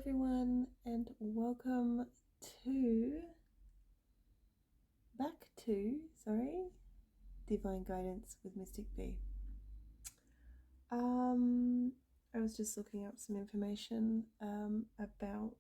everyone, and welcome back to Divine Guidance with Mystic B. I was just looking up some information about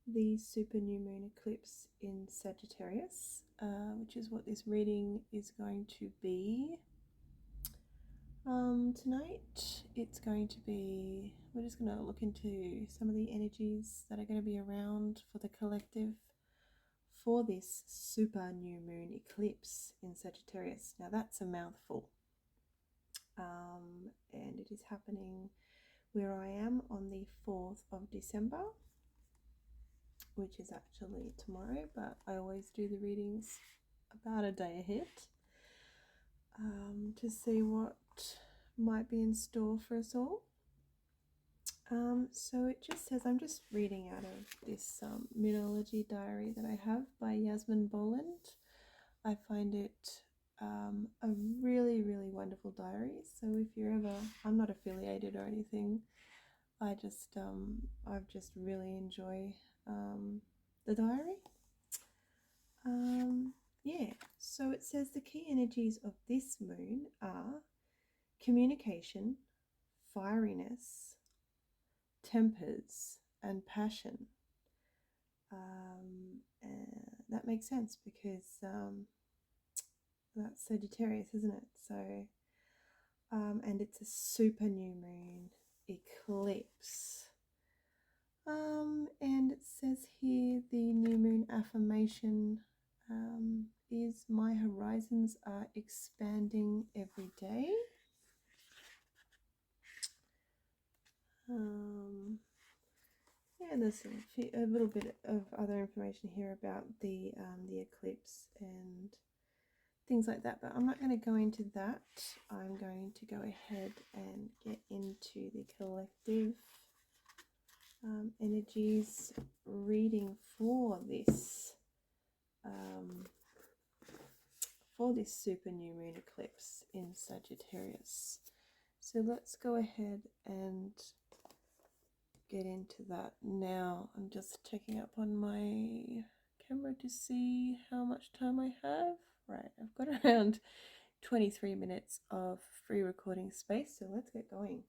the super new moon eclipse in Sagittarius, which is what this reading is going to be. Tonight it's going to be, we're just going to look into some of the energies that are going to be around for the collective for this super new moon eclipse in Sagittarius. Now that's a mouthful, and it is happening where I am on the 4th of December, which is actually tomorrow, but I always do the readings about a day ahead to see what might be in store for us all. So it just says, I'm just reading out of this Moonology diary that I have by Yasmin Boland. I find it a really, really wonderful diary. So if you're ever, I'm not affiliated or anything, I've just really enjoy the diary. Yeah, so it says the key energies of this moon are communication, fieriness, tempers, and passion. That makes sense because that's Sagittarius, isn't it? So, and it's a super new moon eclipse. And it says here the new moon affirmation is, my horizons are expanding every day. Yeah, there's a little bit of other information here about the eclipse and things like that, but I'm not going to go into that. I'm going to go ahead and get into the collective energies reading for this super new moon eclipse in Sagittarius. So let's go ahead and get into that now. I'm just checking up on my camera to see how much time I have. Right, I've got around 23 minutes of free recording space, so let's get going.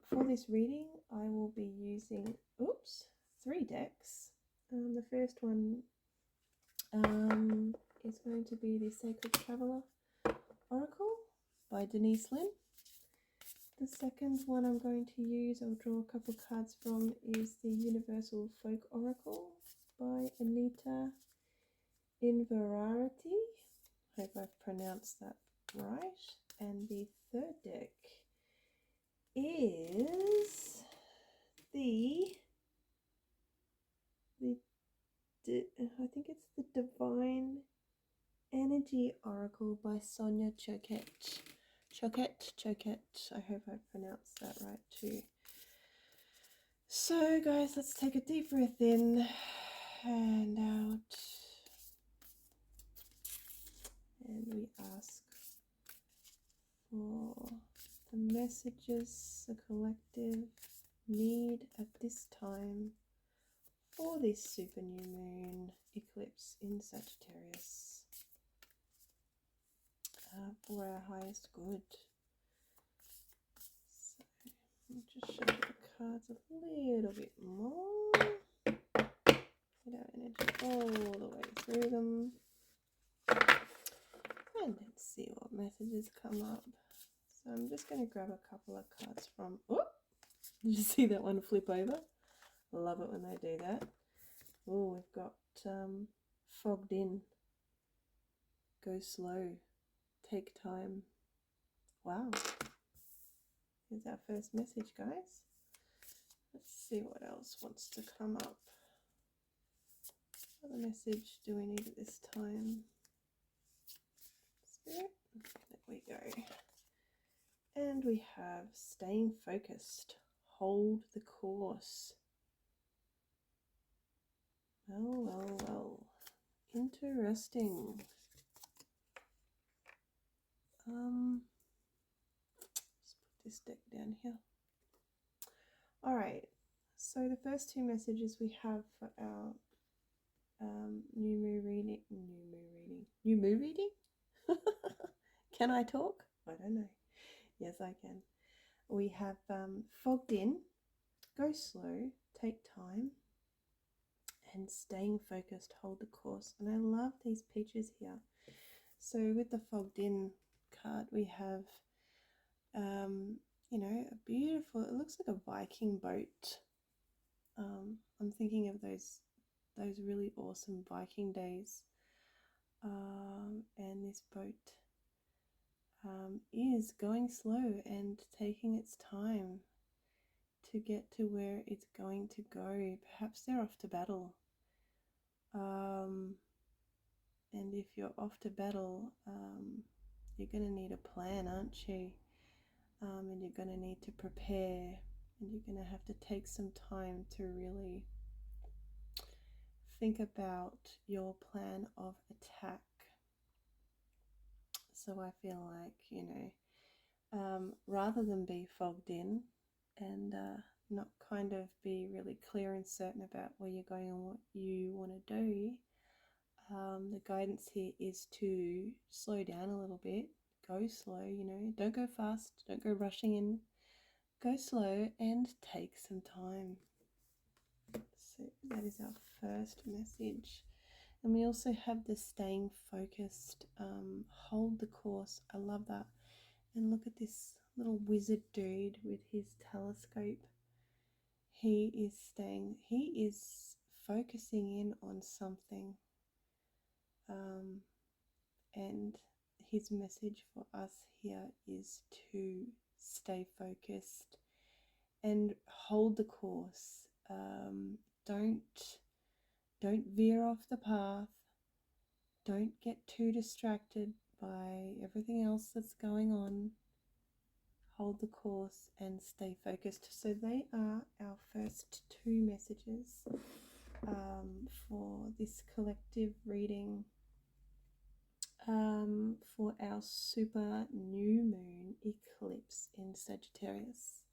For this reading, I will be using 3 decks. The first one is going to be the Sacred Traveler Oracle by Denise Lynn. The second one I'm going to use, I'll draw a couple cards from, is the Universal Folk Oracle by Anita Inverarity. Hope I've pronounced that right. And the third deck is I think it's the Divine Energy Oracle by Sonia Choquette. I hope I pronounced that right too. So guys, let's take a deep breath in and out, and we ask for the messages the collective need at this time for this super new moon eclipse in Sagittarius, for our highest good. So I'll just show the cards a little bit more. Get our energy all the way through them. And let's see what messages come up. So I'm just going to grab a couple of cards from... Oh! Did you see that one flip over? Love it when they do that. Oh, we've got Fogged In. Go slow. Take time. Wow. Here's our first message, guys. Let's see what else wants to come up. What other message do we need at this time? Spirit. There we go. And we have staying focused. Hold the course. Well. Interesting. Just put this deck down here. All right, so the first two messages we have for our new moon reading. Can I talk? I don't know. Yes, I can. We have fogged in, go slow, take time, and staying focused, hold the course. And I love these pictures here. So with the fogged in card, we have, you know, a beautiful, it looks like a Viking boat. I'm thinking of those really awesome Viking days. And this boat is going slow and taking its time to get to where it's going to go. Perhaps they're off to battle. And if you're off to battle, you're going to need a plan, aren't you? And you're going to need to prepare, and you're going to have to take some time to really think about your plan of attack. So I feel like, you know, rather than be fogged in and not kind of be really clear and certain about where you're going and what you want to do, the guidance here is to slow down a little bit, go slow, you know, don't go fast, don't go rushing in, go slow and take some time. So that is our first message. And we also have the staying focused, hold the course. I love that. And look at this little wizard dude with his telescope. He is focusing in on something. And his message for us here is to stay focused and hold the course. Don't veer off the path. Don't get too distracted by everything else that's going on. Hold the course and stay focused. So they are our first two messages for this collective reading for our super new moon eclipse in Sagittarius.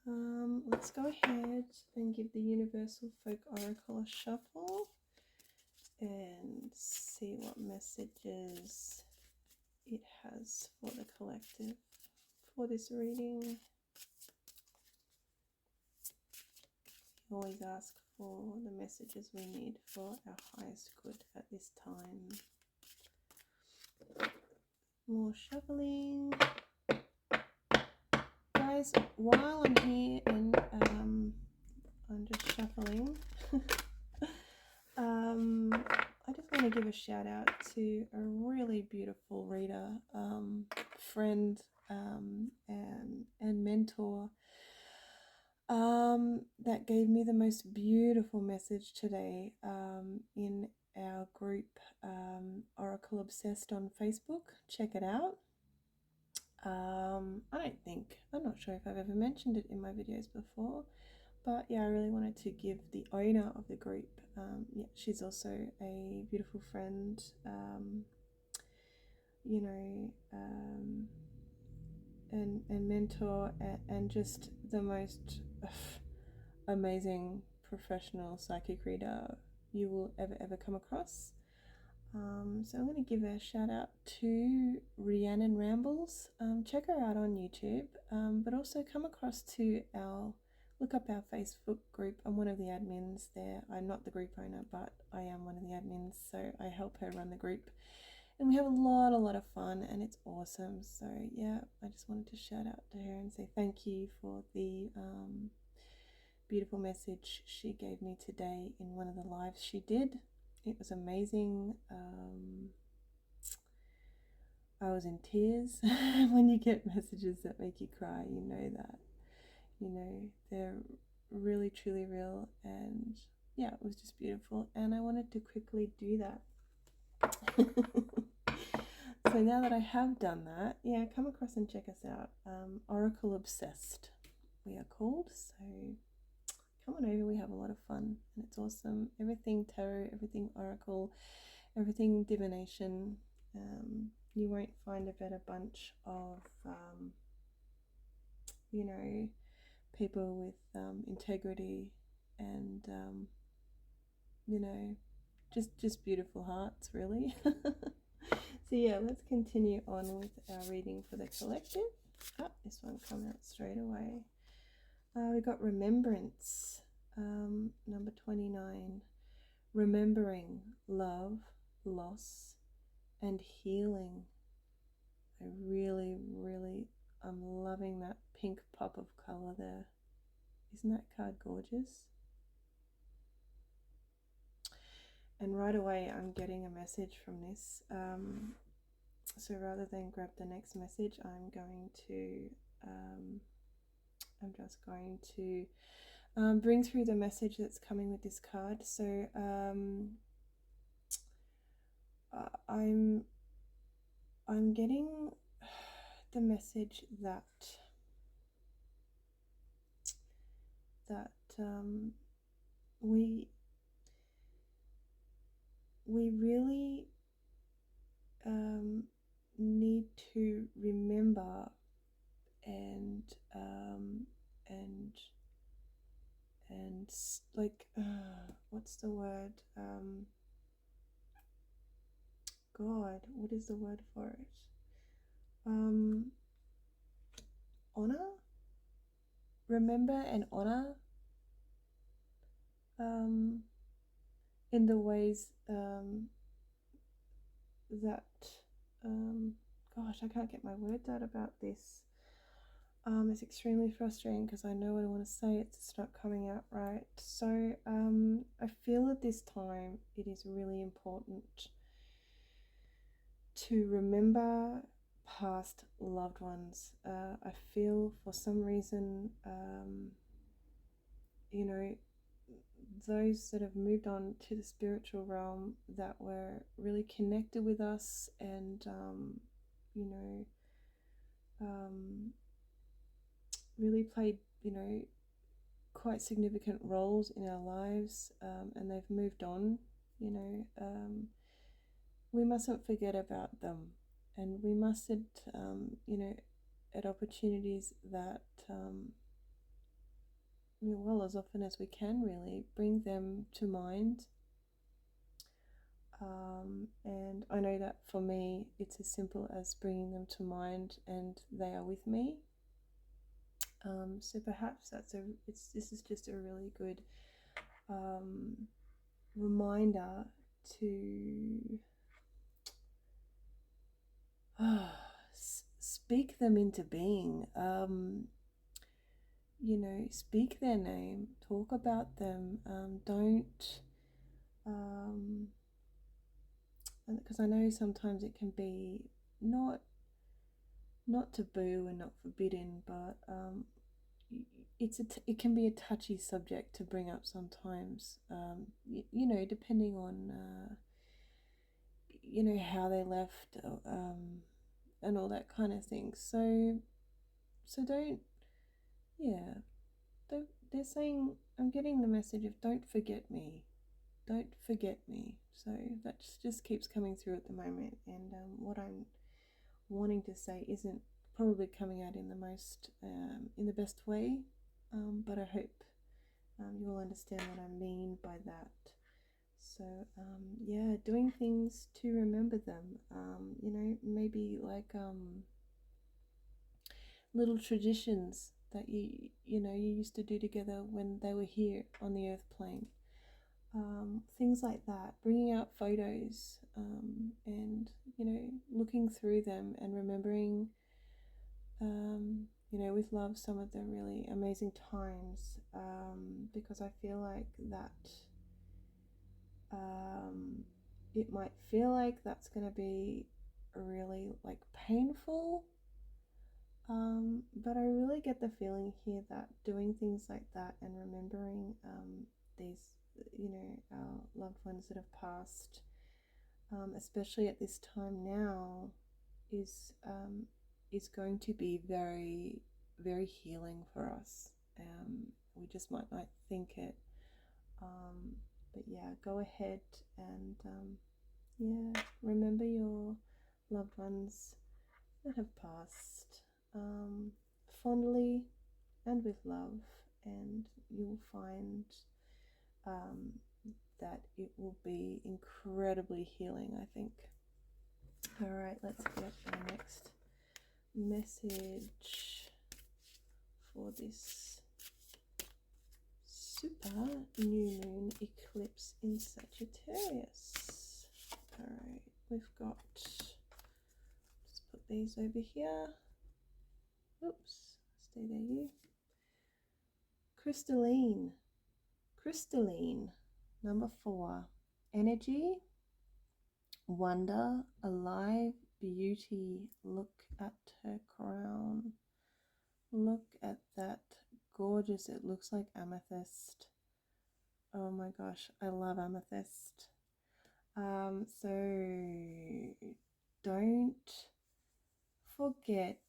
Let's go ahead and give the Universal Folk Oracle a shuffle and see what messages it has for the collective for this reading. We always ask for the messages we need for our highest good at this time. More shuffling. Guys, while I'm here and I'm just shuffling, I just want to give a shout out to a really beautiful reader, friend, and mentor that gave me the most beautiful message today in our group, Oracle Obsessed on Facebook. Check it out. I'm not sure if I've ever mentioned it in my videos before, but yeah, I really wanted to give the owner of the group, yeah, she's also a beautiful friend, you know, and mentor, and just the most amazing professional psychic reader you will ever come across. So I'm going to give a shout out to Rhiannon Rambles. Check her out on YouTube, but also come across to look up our Facebook group. I'm one of the admins there. I'm not the group owner, but I am one of the admins, so I help her run the group. And we have a lot of fun, and it's awesome. So yeah, I just wanted to shout out to her and say thank you for the beautiful message she gave me today in one of the lives she did. It was amazing. I was in tears. When you get messages that make you cry, you know that, you know, they're really truly real, and yeah, it was just beautiful, and I wanted to quickly do that. So now that I have done that, yeah, come across and check us out. Oracle Obsessed we are called, so come on over. We have a lot of fun and it's awesome. Everything tarot, everything oracle, everything divination. You won't find a better bunch of you know, people with integrity and you know, just beautiful hearts, really. So yeah, let's continue on with our reading for the collective. This one come out straight away. We got Remembrance, number 29. Remembering love, loss, and healing. I really, I'm loving that pink pop of color there. Isn't that card gorgeous? And right away I'm getting a message from this. So rather than grab the next message, I'm just going to bring through the message that's coming with this card. So I'm getting the message that we really need to remember and like what's the word, God, what is the word for it? Honor, remember and honor in the ways that gosh, I can't get my words out about this. It's extremely frustrating because I know what I want to say, it's just not coming out right. So I feel at this time it is really important to remember past loved ones. I feel for some reason, you know, those that have moved on to the spiritual realm that were really connected with us and, you know, really played, you know, quite significant roles in our lives, and they've moved on, you know, we mustn't forget about them, and we mustn't, you know, at opportunities that, well, as often as we can, really bring them to mind. And I know that for me, it's as simple as bringing them to mind, and they are with me. So perhaps this is just a really good reminder to speak them into being. You know, speak their name, talk about them. Don't, because I know sometimes it can be not taboo and not forbidden, but it can be a touchy subject to bring up sometimes. You know, depending on you know, how they left, and all that kind of thing. So don't, yeah, don't. They're saying, I'm getting the message of don't forget me, don't forget me. So that just keeps coming through at the moment, and what I'm wanting to say isn't probably coming out in the most in the best way, but I hope you will understand what I mean by that. So yeah, doing things to remember them, you know, maybe like little traditions that you know, you used to do together when they were here on the earth plane, things like that, bringing out photos, and you know, looking through them and remembering, you know, with love, some of the really amazing times, because I feel like that it might feel like that's going to be really like painful, but I really get the feeling here that doing things like that and remembering these, you know, our loved ones that have passed, especially at this time now, is going to be very, very healing for us. We just might not think it, but yeah, go ahead and yeah, remember your loved ones that have passed, fondly, and with love, and you'll find that it will be incredibly healing, I think. All right, let's get our next message for this super new moon eclipse in Sagittarius. All right, we've got, let's put these over here. Oops, stay there, you. Crystalline, number 4. Energy, wonder, alive, beauty. Look at her crown. Look at that. Gorgeous. It looks like amethyst. Oh my gosh, I love amethyst. So don't forget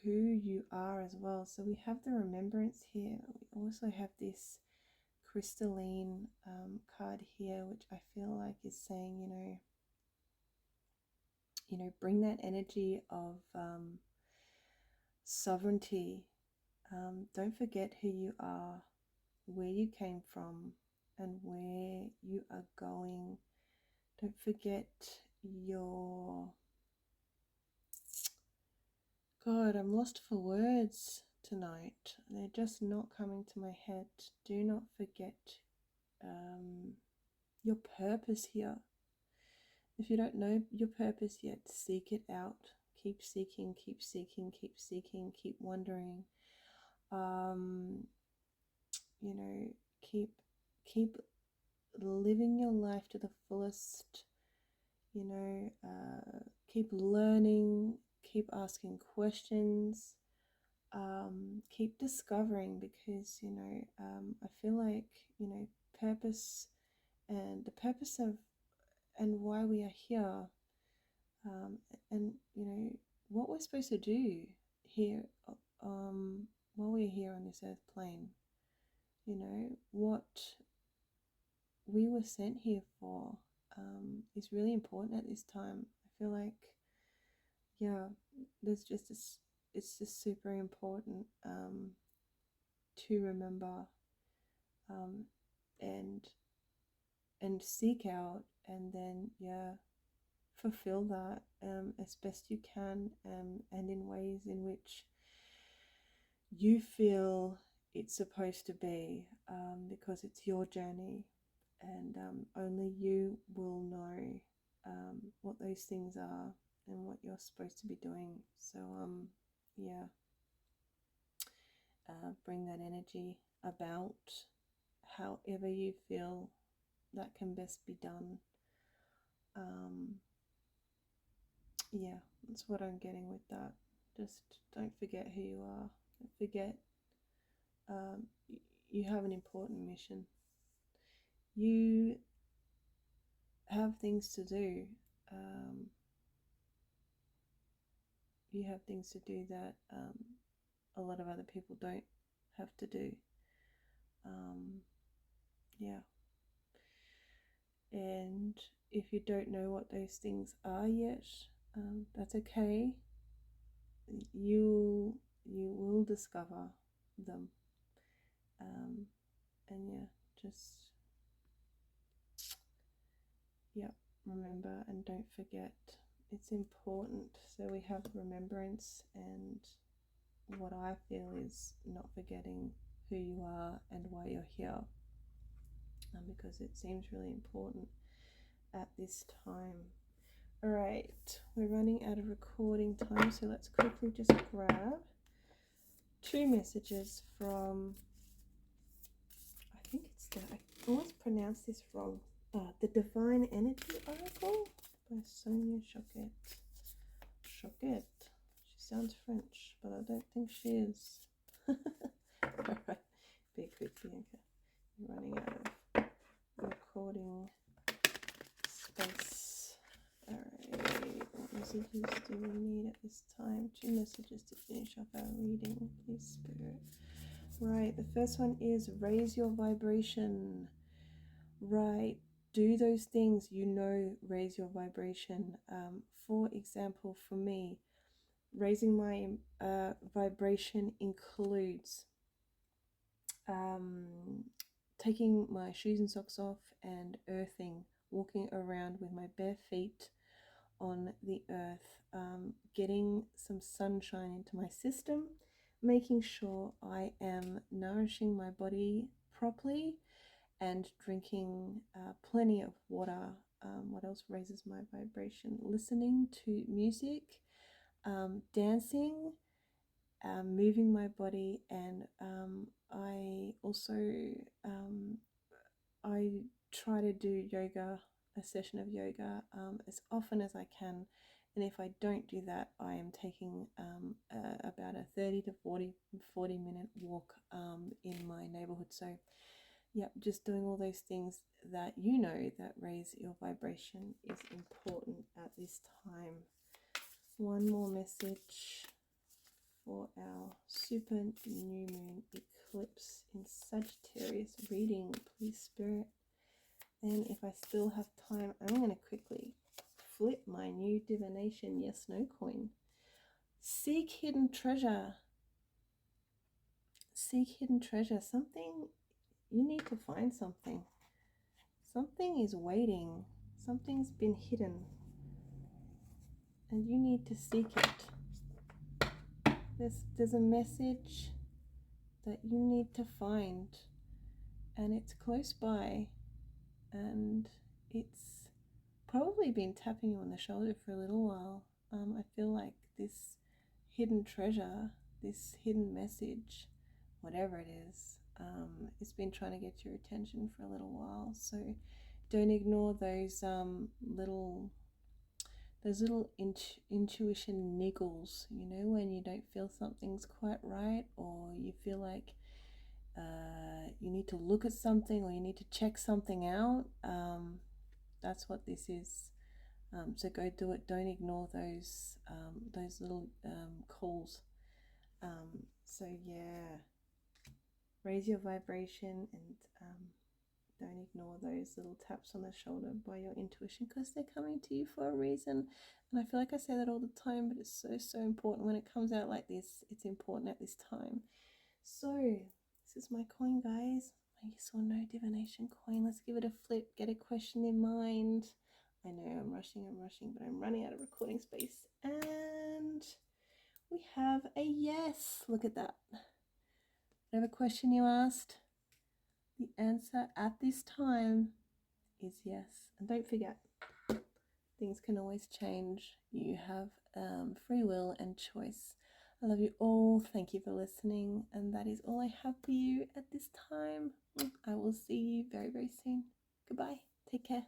who you are as well. So we have the remembrance here. We also have this crystalline card here, which I feel like is saying, bring that energy of sovereignty. Don't forget who you are, where you came from, and where you are going. Don't forget your... God, I'm lost for words tonight. They're just not coming to my head. Do not forget your purpose here. If you don't know your purpose yet, seek it out. Keep seeking, keep seeking, keep seeking, keep wondering. Keep living your life to the fullest. Keep learning, keep asking questions, keep discovering, because I feel like purpose, and the purpose of and why we are here, and what we're supposed to do here, while we're here on this earth plane. What we were sent here for is really important at this time. I feel like, yeah, there's just this, it's just super important to remember, and seek out, and then fulfill that as best you can, and in ways in which you feel it's supposed to be, because it's your journey, and only you will know what those things are and what you're supposed to be doing. So bring that energy about however you feel that can best be done. That's what I'm getting with that. Just don't forget who you are. Don't forget you have an important mission. You have things to do. You have things to do that a lot of other people don't have to do. And if you don't know what those things are yet, that's okay. You will discover them. And just remember and don't forget. It's important. So we have remembrance, and what I feel is not forgetting who you are and why you're here, because it seems really important at this time. All right, we're running out of recording time, so let's quickly just grab 2 messages from, I think it's I always pronounce this wrong, the Divine Energy Oracle by Sonia Choquette. Choquette. She sounds French, but I don't think she is. Alright, be quick, Bianca. I'm running out of recording space. Alright, what messages do we need at this time? 2 messages to finish off our reading, please, Spirit. Right, the first one is raise your vibration. Right, do those things raise your vibration. For example, for me, raising my vibration includes taking my shoes and socks off and earthing, walking around with my bare feet on the earth, getting some sunshine into my system, making sure I am nourishing my body properly and drinking plenty of water. What else raises my vibration? Listening to music, dancing, moving my body, and I also I try to do yoga, a session of yoga, as often as I can. And if I don't do that, I am taking about a 30 to 40 minute walk in my neighborhood. So, yeah, just doing all those things that you know that raise your vibration is important at this time. One more message for our super new moon eclipse in Saggitarius reading, please, Spirit. And if I still have time, I'm going to quickly flip my new Divination yes no coin. Seek hidden treasure. Seek hidden treasure. Something, you need to find something. Something is waiting. Something's been hidden. And you need to seek it. There's a message that you need to find. And it's close by. And it's probably been tapping you on the shoulder for a little while. I feel like this hidden treasure, this hidden message, whatever it is, it's been trying to get your attention for a little while. So don't ignore those little intuition niggles, you know, when you don't feel something's quite right, or you feel like you need to look at something, or you need to check something out. That's what this is. So go do it. Don't ignore those little calls. So yeah, raise your vibration, and don't ignore those little taps on the shoulder by your intuition, because they're coming to you for a reason. And I feel like I say that all the time, but it's so important when it comes out like this. It's important at this time. So this is my coin, guys. My yes or no divination coin. Let's give it a flip. Get a question in mind. I know I'm rushing, but I'm running out of recording space. And we have a yes. Look at that. Whatever question you asked, the answer at this time is yes. And don't forget, things can always change. You have free will and choice. I love you all. Thank you for listening. And that is all I have for you at this time. I will see you very, very soon. Goodbye. Take care.